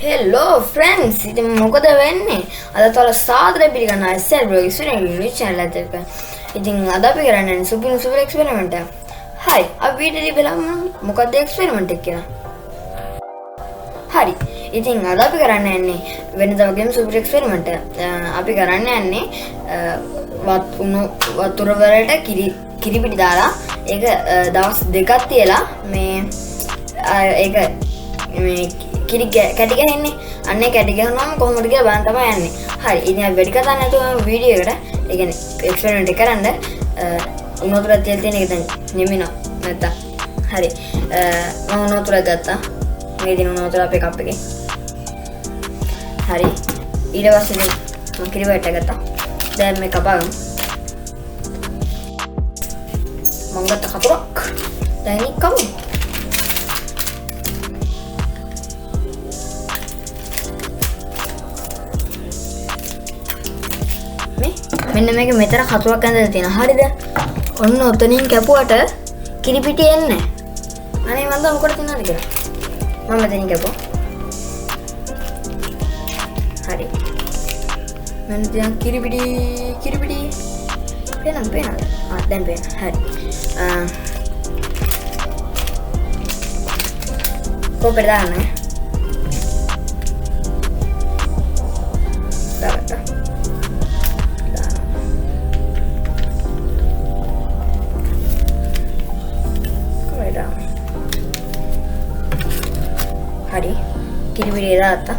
Hello friends, ඉතින් මොකද වෙන්නේ? අද තවල සාදරයෙන් පිළිගන්නවා SL Blog Experience channel එකට. ඉතින් අද අපි කරන්නේ සුපිරි එක්ස්පෙරිමන්ට් එකක්. හරි, අපි වීඩියෝ බලමු මොකක්ද එක්ස්පෙරිමන්ට් එක කියලා. හරි. ඉතින් අද අපි කරන්න යන්නේ වෙනදා වගේම සුපිරි එක්ස්පෙරිමන්ට් එක. අපි කරන්න යන්නේ වතුර වලට කිරි පිටි දාලා ඒක දවස් දෙකක් තියලා මේ ඒක මේ කිරි කැටි ගහන්නේ. අන්නේ කැටි ගහනවාම කොහොමද කියලා බලන්න තමයි යන්නේ. හරි. ඉතින් අපි වැඩි කතා නැතුව වීඩියෝ එකට ඒ කියන්නේ එක්ස්පෙරිමන්ට් එක කරන්න උණුතුර තෙල් තියෙන එක දැන් නෙමිනවා නැත්තම්. හරි. මම උණුතුර ගත්තා. මේ දින උණුතුර අපේ කප් එකේ. හරි. ඊට පස්සේ මම කිරි වලට ගත්තා. දැන් මේ කපාගමු. මම ගත්ත කපුරක්. දැන් කමු. මෙන්න මේක මෙතන කතුරක් ඇඳලා තියෙනවා. හරිද? ඔන්න ඔතනින් කැපුවට කිරි පිටි එන්නේ නැහැ. අනේ මන්ද මොකටද තියනවද කියලා. මම මෙතනින් කැපුවා. හරි. මෙන්න දැන් කිරි පිටි පේනවද? දැන් පේනවා. හරි. කොපෙට දාන්න. දාගත්තා. හරි කිරි පිටි දාත්තා.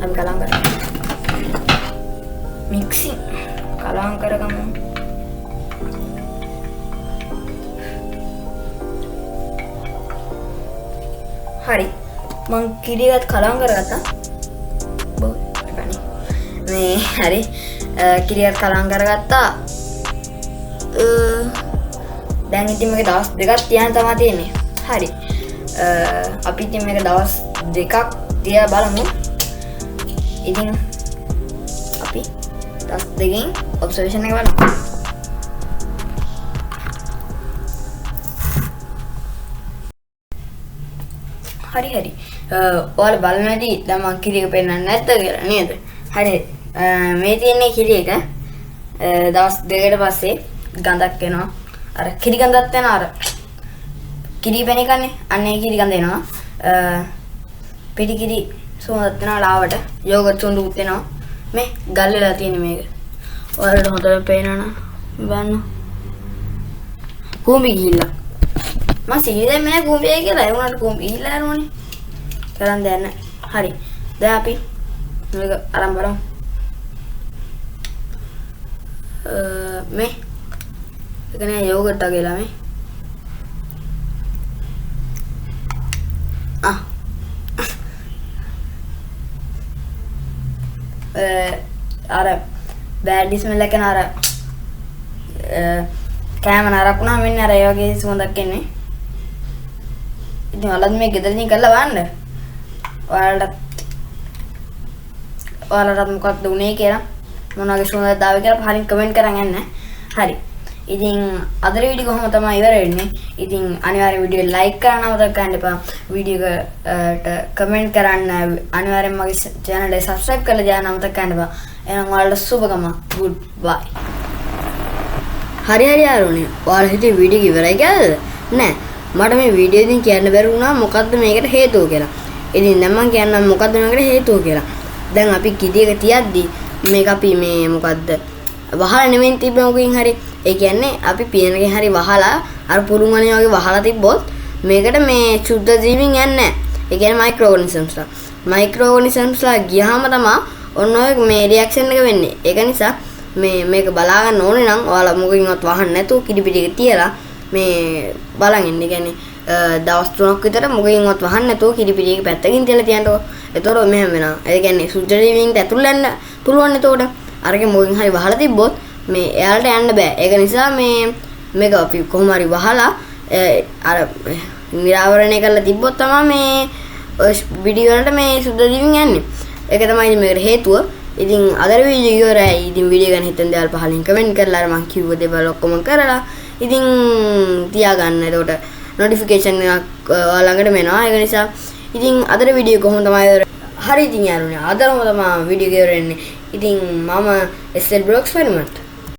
අපි කලම් කරමු. මික්සින් කලම් කරගමු. හරි මං කිරියත් කලම් කරගත්තා. මේ හරි කිරියත් කලම් කරගත්තා. දැන් ඉතින් මේක දවස් දෙකක් තියන්න තමයි තියෙන්නේ. හරි අපි ඉතින් මේක දවස් දෙකක් තියලා බලමු. ඉතින් අපි දවස් දෙකකින් ඔබ්සර්වේෂන් එක බලමු. හරි ඔයාලා බලන්නදී දැන් මම කිරි එක පෙන්නන්නේ නැද්ද කියලා නේද? හරි මේ තියෙන්නේ කිරි එක දවස් දෙකකට පස්සේ ගඳක් එනවා. අර කිරි ගඳක් එනවා. අර කිරි පැණි කන්නේ අන්නේ කිරි ගඳ එනවා. පිටි කිරි සුවඳක් එනවා ලාවට. යෝගට් සුවඳුත් එනවා. මේ ගල් වෙලා තියෙන මේක. ඔයාලට හොඳට පේනවනේ බලන්න. කුඹි ගිහිල්ලා. මම සීදෙන්නේ නැහැ කුඹිය කියලා. ඒ වුණාට කුඹි ගිහිල්ලා යනෝනේ. කරන් දැන් හරි. දැන් අපි මේක අරන් බලමු. මේ එකනේ යෝගට් අගේලා මේ අර බෑඩ් ස්මෙල් එක නර කෑම නරක් වුණා මෙන්න අර ඒ වගේ සුවඳක් එන්නේ. ඉතින් ඔයාලත් මේ ගෙදරින් කරලා බලන්න. ඔයාලට මොකක්ද උනේ කියලා මොන වගේ සුවඳක් දාවේ කියලා පහලින් කමෙන්ට් කරන් යන්න. හරි. ඉතින් අද වීඩියෝ කොහොම තමයි ඉවර වෙන්නේ. ඉතින් අනිවාර්යෙන් වීඩියෝ ලයික් කරන්න අමතක කරන්න එපා. වීඩියෝ එකට කමෙන්ට් කරන්න අනිවාර්යෙන් මගේ channel එක subscribe කරලා දාන්න අමතක කරන්න එපා. එහෙනම් ඔයාලට සුබකම good bye. හරි යාළුවනේ. ඔයාලා හිතේ වීඩියෝ ඉවරයි කියලාද? නෑ. මට මේ වීඩියෝ එකෙන් කියන්න බැරි වුණා මොකද්ද මේකට හේතුව කියලා. ඉතින් දැන් මම කියන්නම් මොකද්ද මේකට හේතුව කියලා. දැන් අපි කිරි එක තියද්දි මේක අපි මේ මොකද්ද වහලා නෙමෙයි තිබ්බේ මොකකින් හරි. ඒ කියන්නේ අපි පියනකින් හරි වහලා අර පුරුමනේ වගේ වහලා තිබ්බොත් මේකට මේ සුද්ධ ජීවීන් යන්නේ නැහැ. ඒ කියන්නේ මයික්‍රෝ ඔර්ගනිසම්ස්ලා. මයික්‍රෝ ඔර්ගනිසම්ස්ලා ගියාම තමයි ඔන්න ඔය මේ රියැක්ෂන් එක වෙන්නේ. ඒක නිසා මේක බලා ගන්න ඕනේ නම් ඔයාලා මොකකින්වත් වහන්න නැතුව කිරි පිටි එක තියලා මේ බලන් ඉන්න. ඒ කියන්නේ දවස් 3ක් විතර මොකකින්වත් වහන්න නැතුව කිරි පිටි එක පැත්තකින් තියලා තියන්නකො. එතකොට මෙහෙම වෙනවා. ඒ කියන්නේ සුද්ධ ජීවීන්ට ඇතුල් වෙන්න පුළුවන්. එතකොට අරගෙන මොකකින් හරි වහලා තිබ්බොත් මේ එයාලට යන්න බෑ. ඒක නිසා මේක අපි කොහොම හරි වහලා අර නිරාවරණය කරලා තිබ්බොත් තමයි මේ වීඩියෝ වලට මේ සුද්ධ ජීවීන් යන්නේ. ඒක තමයි මේකට හේතුව. ඉතින් අද වීඩියෝ ඉවරයි. ඉතින් වීඩියෝ ගැන හිතෙන් දේවල් පහලින් කමෙන්ට් කරලා අර මම කිව්ව දේවල් ඔක්කොම කරලා ඉතින් තියාගන්න. එතකොට නොටිෆිකේෂන් එකක් ඔයාලා ළඟට එනවා. ඒක නිසා ඉතින් අද වීඩියෝ කොහොම තමයි හරි ඉතින් යාළුවනේ අදම තමයි වීඩියෝ එක ඉවර වෙන්නේ. ඉතින් මම SL බ්ලොග්ස් වෙනුවට